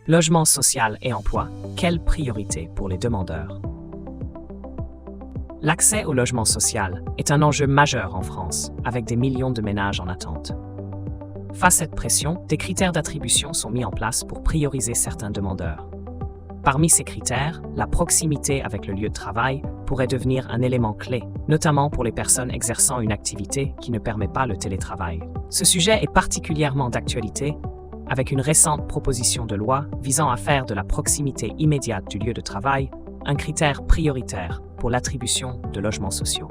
Logement social et emploi, quelle priorité pour les demandeurs? L'accès au logement social est un enjeu majeur en France, avec des millions de ménages en attente. Face à cette pression, des critères d'attribution sont mis en place pour prioriser certains demandeurs. Parmi ces critères, la proximité avec le lieu de travail pourrait devenir un élément clé, notamment pour les personnes exerçant une activité qui ne permet pas le télétravail. Ce sujet est particulièrement d'actualité avec une récente proposition de loi visant à faire de la proximité immédiate du lieu de travail un critère prioritaire pour l'attribution de logements sociaux.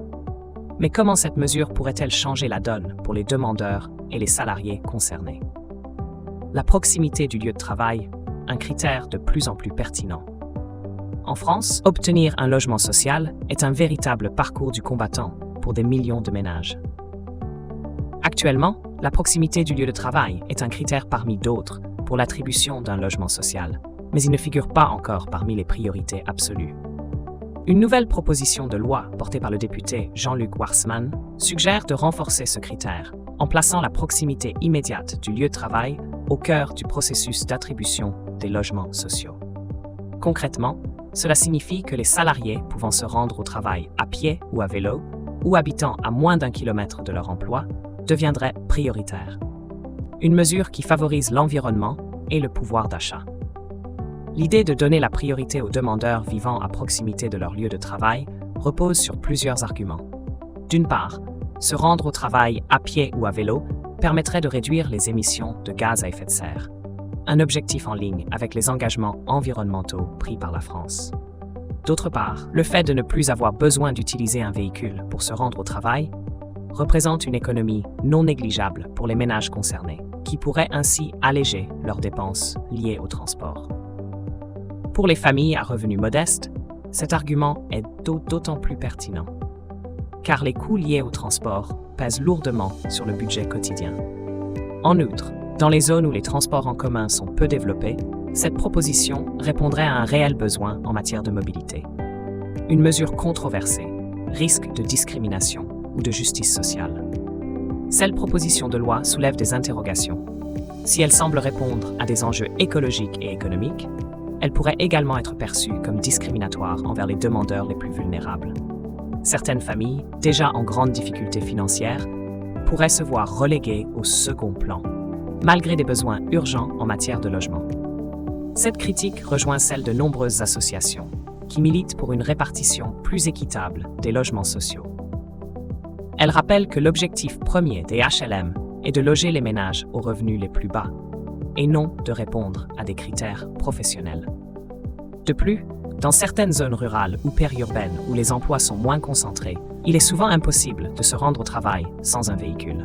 Mais comment cette mesure pourrait-elle changer la donne pour les demandeurs et les salariés concernés? La proximité du lieu de travail, un critère de plus en plus pertinent. En France, obtenir un logement social est un véritable parcours du combattant pour des millions de ménages. Actuellement, la proximité du lieu de travail est un critère parmi d'autres pour l'attribution d'un logement social, mais il ne figure pas encore parmi les priorités absolues. Une nouvelle proposition de loi portée par le député Jean-Luc Warsmann suggère de renforcer ce critère en plaçant la proximité immédiate du lieu de travail au cœur du processus d'attribution des logements sociaux. Concrètement, cela signifie que les salariés pouvant se rendre au travail à pied ou à vélo, ou habitant à moins d'1 kilomètre de leur emploi, deviendraient prioritaires. Une mesure qui favorise l'environnement et le pouvoir d'achat. L'idée de donner la priorité aux demandeurs vivant à proximité de leur lieu de travail repose sur plusieurs arguments. D'une part, se rendre au travail à pied ou à vélo permettrait de réduire les émissions de gaz à effet de serre, un objectif en ligne avec les engagements environnementaux pris par la France. D'autre part, le fait de ne plus avoir besoin d'utiliser un véhicule pour se rendre au travail représente une économie non négligeable pour les ménages concernés, qui pourraient ainsi alléger leurs dépenses liées au transport. Pour les familles à revenus modestes, cet argument est d'autant plus pertinent, car les coûts liés au transport pèsent lourdement sur le budget quotidien. En outre, dans les zones où les transports en commun sont peu développés, cette proposition répondrait à un réel besoin en matière de mobilité. Une mesure controversée, risque de discrimination ou de justice sociale. Cette proposition de loi soulève des interrogations. Si elle semble répondre à des enjeux écologiques et économiques, elle pourrait également être perçue comme discriminatoire envers les demandeurs les plus vulnérables. Certaines familles, déjà en grande difficulté financière, pourraient se voir reléguées au second plan, malgré des besoins urgents en matière de logement. Cette critique rejoint celle de nombreuses associations qui militent pour une répartition plus équitable des logements sociaux. Elle rappelle que l'objectif premier des HLM est de loger les ménages aux revenus les plus bas, et non de répondre à des critères professionnels. De plus, dans certaines zones rurales ou périurbaines où les emplois sont moins concentrés, il est souvent impossible de se rendre au travail sans un véhicule.